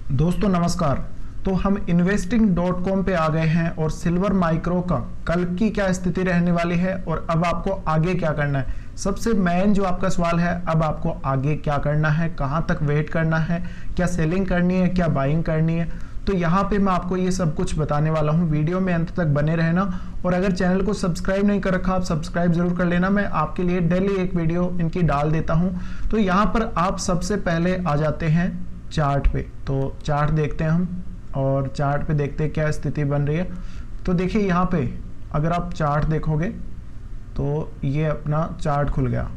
दोस्तों नमस्कार। तो हम investing.com पे आ गए हैं और सिल्वर माइक्रो का कल की क्या स्थिति रहने वाली है और अब आपको आगे क्या करना है। सबसे मेन जो आपका सवाल है, अब आपको आगे क्या करना है, कहां तक वेट करना है, क्या सेलिंग करनी है, क्या बाइंग करनी है। तो यहाँ पे मैं आपको ये सब कुछ बताने वाला हूँ। वीडियो में अंत तक बने रहना और अगर चैनल को सब्सक्राइब नहीं कर रखा आप सब्सक्राइब जरूर कर लेना। मैं आपके लिए डेली एक वीडियो इनकी डाल देता हूँ। तो यहाँ पर आप सबसे पहले आ जाते हैं चार्ट पे। तो चार्ट देखते हैं हम और चार्ट पे देखते हैं क्या स्थिति बन रही है। तो देखिए यहाँ पे अगर आप चार्ट देखोगे तो ये अपना चार्ट खुल गया।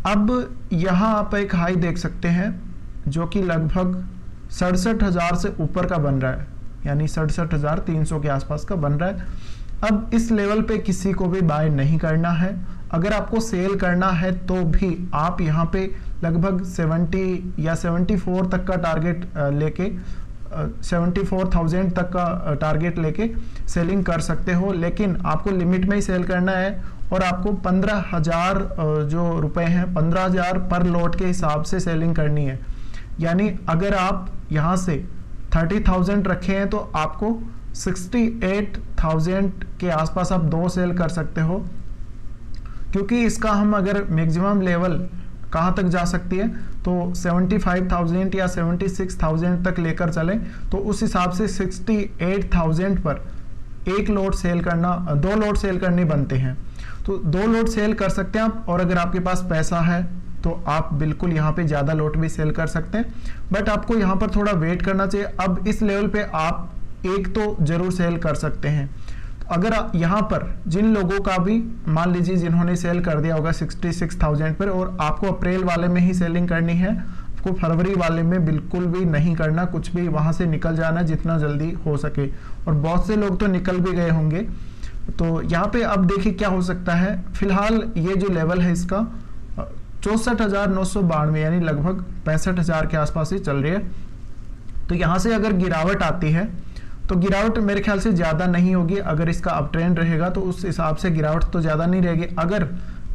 अब यहाँ आप एक हाई देख सकते हैं जो कि लगभग 67,000 से ऊपर का बन रहा है, यानी 67,300 के आसपास का बन रहा है। अब इस लेवल पे किसी को भी बाय नहीं करना है। अगर आपको सेल करना है तो भी आप यहाँ पे लगभग 70 या 74 तक का टारगेट लेके 74,000 तक का टारगेट लेके सेलिंग कर सकते हो, लेकिन आपको लिमिट में ही सेल करना है और आपको 15,000 जो रुपए हैं 15,000 पर लॉट के हिसाब से सेलिंग करनी है। यानी अगर आप यहाँ से 30,000 रखे हैं तो आपको 68,000 के आसपास आप दो सेल कर सकते हो, क्योंकि इसका हम अगर मैक्सिमम लेवल कहाँ तक जा सकती है तो 75,000 या 76,000 तक लेकर चलें तो उस हिसाब से 68,000 पर एक लोड सेल करना, दो लोड सेल करनी बनते हैं। तो दो लोड सेल कर सकते हैं आप, और अगर आपके पास पैसा है तो आप बिल्कुल यहाँ पे ज़्यादा लोट भी सेल कर सकते हैं, बट आपको यहाँ पर थोड़ा वेट करना चाहिए। अब इस लेवल पे आप एक तो जरूर सेल कर सकते हैं। अगर यहाँ पर जिन लोगों का भी मान लीजिए जिन्होंने सेल कर दिया होगा 66,000 पर और आपको अप्रैल वाले में ही सेलिंग करनी है, आपको फरवरी वाले में बिल्कुल भी नहीं करना, कुछ भी वहाँ से निकल जाना जितना जल्दी हो सके। और बहुत से लोग तो निकल भी गए होंगे। तो यहाँ पे अब देखिए क्या हो सकता है। फिलहाल ये जो लेवल है इसका 64,992 यानी लगभग 65,000 के आसपास ही चल रही है। तो यहाँ से अगर गिरावट आती है तो गिरावट मेरे ख्याल से ज़्यादा नहीं होगी। अगर इसका अप ट्रेंड रहेगा तो उस हिसाब से गिरावट तो ज़्यादा नहीं रहेगी। अगर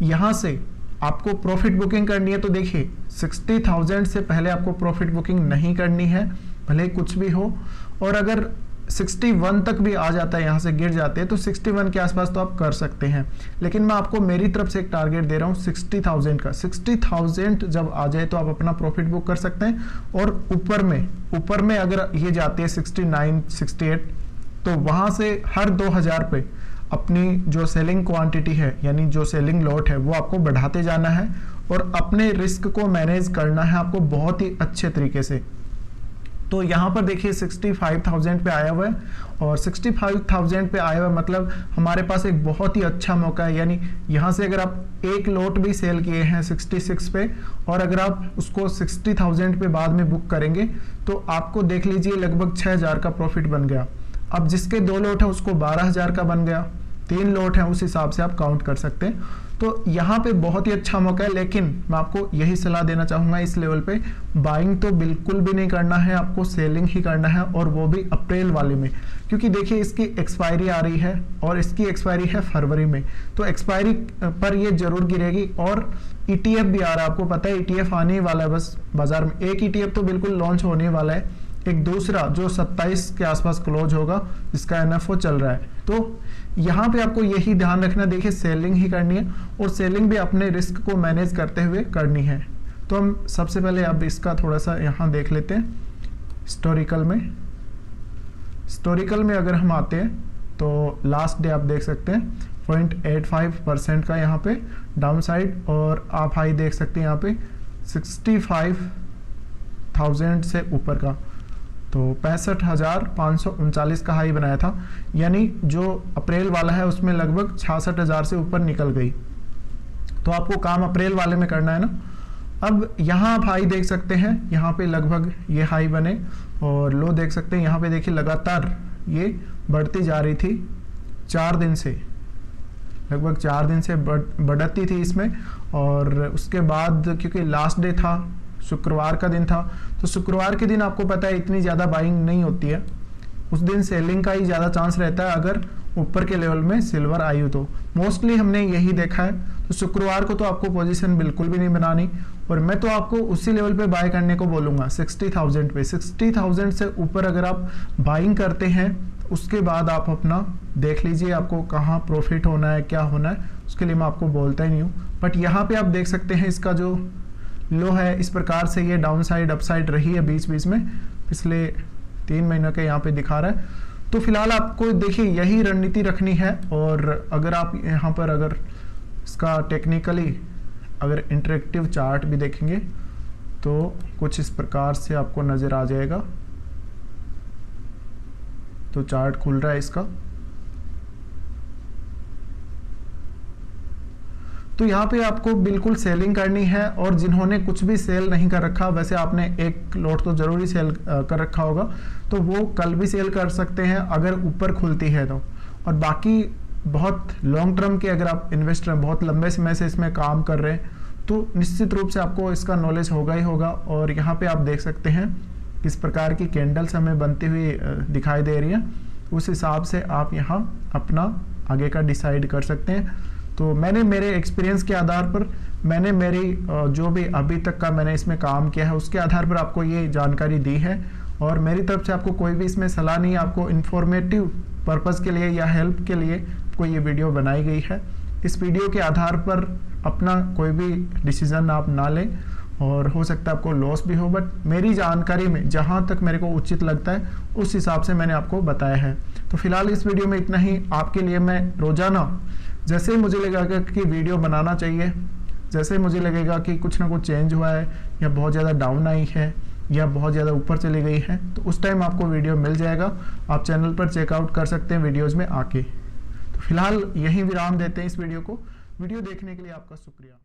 यहाँ से आपको प्रॉफिट बुकिंग करनी है तो देखिए 60,000 से पहले आपको प्रॉफिट बुकिंग नहीं करनी है, भले कुछ भी हो। और अगर 61 तक भी आ जाता है, यहाँ से गिर जाते हैं तो 61 के आसपास तो आप कर सकते हैं। लेकिन मैं आपको मेरी तरफ से एक टारगेट दे रहा हूँ 60,000 का। 60,000 जब आ जाए तो आप अपना प्रॉफिट बुक कर सकते हैं। और ऊपर में अगर ये जाती है 69, 68 तो वहाँ से हर 2,000 पे अपनी जो सेलिंग क्वांटिटी है यानी जो सेलिंग लॉट है वो आपको बढ़ाते जाना है और अपने रिस्क को मैनेज करना है आपको बहुत ही अच्छे तरीके से। तो यहाँ पर देखिए 65,000 पे आया हुआ है और 65,000 पे आया हुआ मतलब हमारे पास एक बहुत ही अच्छा मौका है। यानी यहाँ से अगर आप एक लॉट भी सेल किए हैं 66 पे और अगर आप उसको 60,000 पे बाद में बुक करेंगे तो आपको देख लीजिए लगभग 6,000 का प्रॉफिट बन गया। अब जिसके दो लॉट है उसको 12,000 का बन गया, 3 लॉट है उस हिसाब से आप काउंट कर सकते हैं। तो यहाँ पे बहुत ही अच्छा मौका है, लेकिन मैं आपको यही सलाह देना चाहूँगा इस लेवल पे बाइंग तो बिल्कुल भी नहीं करना है, आपको सेलिंग ही करना है और वो भी अप्रैल वाले में, क्योंकि देखिए इसकी एक्सपायरी आ रही है और इसकी एक्सपायरी है फरवरी में। तो एक्सपायरी पर ये जरूर गिरेगी। और ETF भी आ रहा है, आपको पता है ETF आने ही वाला है बस बाजार में। एक ETF तो बिल्कुल लॉन्च होने वाला है, एक दूसरा जो 27 के आसपास क्लोज होगा जिसका NFO चल रहा है। तो यहाँ पे आपको यही ध्यान रखना, देखिए सेलिंग ही करनी है और सेलिंग भी अपने रिस्क को मैनेज करते हुए करनी है। तो हम सबसे पहले अब इसका थोड़ा सा यहाँ देख लेते हैं हिस्टोरिकल में। हिस्टोरिकल में अगर हम आते हैं तो लास्ट डे आप देख सकते हैं 0.85% का यहाँ पे डाउन साइड और आप हाई देख सकते हैं यहाँ पे 65,000 से ऊपर का, तो 65,539 का हाई बनाया था। यानी जो अप्रैल वाला है उसमें लगभग 66,000 से ऊपर निकल गई। तो आपको काम अप्रैल वाले में करना है ना। अब यहाँ आप हाई देख सकते हैं, यहाँ पे लगभग ये हाई बने और लो देख सकते हैं। यहाँ पे देखिए लगातार ये बढ़ती जा रही थी 4 दिन से, लगभग 4 दिन से बढ़ती थी इसमें। और उसके बाद क्योंकि लास्ट डे था, शुक्रवार का दिन था, तो शुक्रवार के दिन आपको पता है इतनी ज़्यादा बाइंग नहीं होती है, उस दिन सेलिंग का ही ज़्यादा चांस रहता है अगर ऊपर के लेवल में सिल्वर आई हो तो। मोस्टली हमने यही देखा है। तो शुक्रवार को तो आपको पोजीशन बिल्कुल भी नहीं बनानी और मैं तो आपको उसी लेवल पे बाय करने को बोलूँगा 60,000 पे। 60,000 से ऊपर अगर आप बाइंग करते हैं उसके बाद आप अपना देख लीजिए आपको कहाँ प्रॉफिट होना है, क्या होना है, उसके लिए मैं आपको बोलता ही नहीं हूँ। बट यहाँ पे आप देख सकते हैं इसका जो लो है इस प्रकार से ये डाउन साइड अप साइड रही है बीच बीच में, पिछले 3 महीनों के यहाँ पे दिखा रहा है। तो फिलहाल आपको देखिए यही रणनीति रखनी है। और अगर आप यहाँ पर अगर इसका टेक्निकली अगर इंटरेक्टिव चार्ट भी देखेंगे तो कुछ इस प्रकार से आपको नज़र आ जाएगा। तो चार्ट खुल रहा है इसका, तो यहाँ पे आपको बिल्कुल सेलिंग करनी है। और जिन्होंने कुछ भी सेल नहीं कर रखा, वैसे आपने एक लॉट तो जरूरी सेल कर रखा होगा, तो वो कल भी सेल कर सकते हैं अगर ऊपर खुलती है तो। और बाकी बहुत लॉन्ग टर्म के अगर आप इन्वेस्टर हैं, बहुत लंबे समय से इसमें काम कर रहे हैं, तो निश्चित रूप से आपको इसका नॉलेज होगा ही होगा। और यहाँ पे आप देख सकते हैं किस प्रकार की कैंडल्स हमें बनती हुई दिखाई दे रही है, उस हिसाब से आप यहाँ अपना आगे का डिसाइड कर सकते हैं। तो मैंने मेरे एक्सपीरियंस के आधार पर, मैंने मेरी जो भी अभी तक का मैंने इसमें काम किया है उसके आधार पर आपको ये जानकारी दी है। और मेरी तरफ से आपको कोई भी इसमें सलाह नहीं है, आपको इन्फॉर्मेटिव पर्पज़ के लिए या हेल्प के लिए आपको ये वीडियो बनाई गई है। इस वीडियो के आधार पर अपना कोई भी डिसीज़न आप ना लें, और हो सकता है आपको लॉस भी हो, बट मेरी जानकारी में जहाँ तक मेरे को उचित लगता है उस हिसाब से मैंने आपको बताया है। तो फिलहाल इस वीडियो में इतना ही। आपके लिए मैं रोज़ाना जैसे ही मुझे लगेगा कि वीडियो बनाना चाहिए, जैसे ही मुझे लगेगा कि कुछ ना कुछ चेंज हुआ है या बहुत ज़्यादा डाउन आई है या बहुत ज़्यादा ऊपर चली गई है, तो उस टाइम आपको वीडियो मिल जाएगा। आप चैनल पर चेकआउट कर सकते हैं वीडियोज़ में आके। तो फिलहाल यहीं विराम देते हैं इस वीडियो को। वीडियो देखने के लिए आपका शुक्रिया।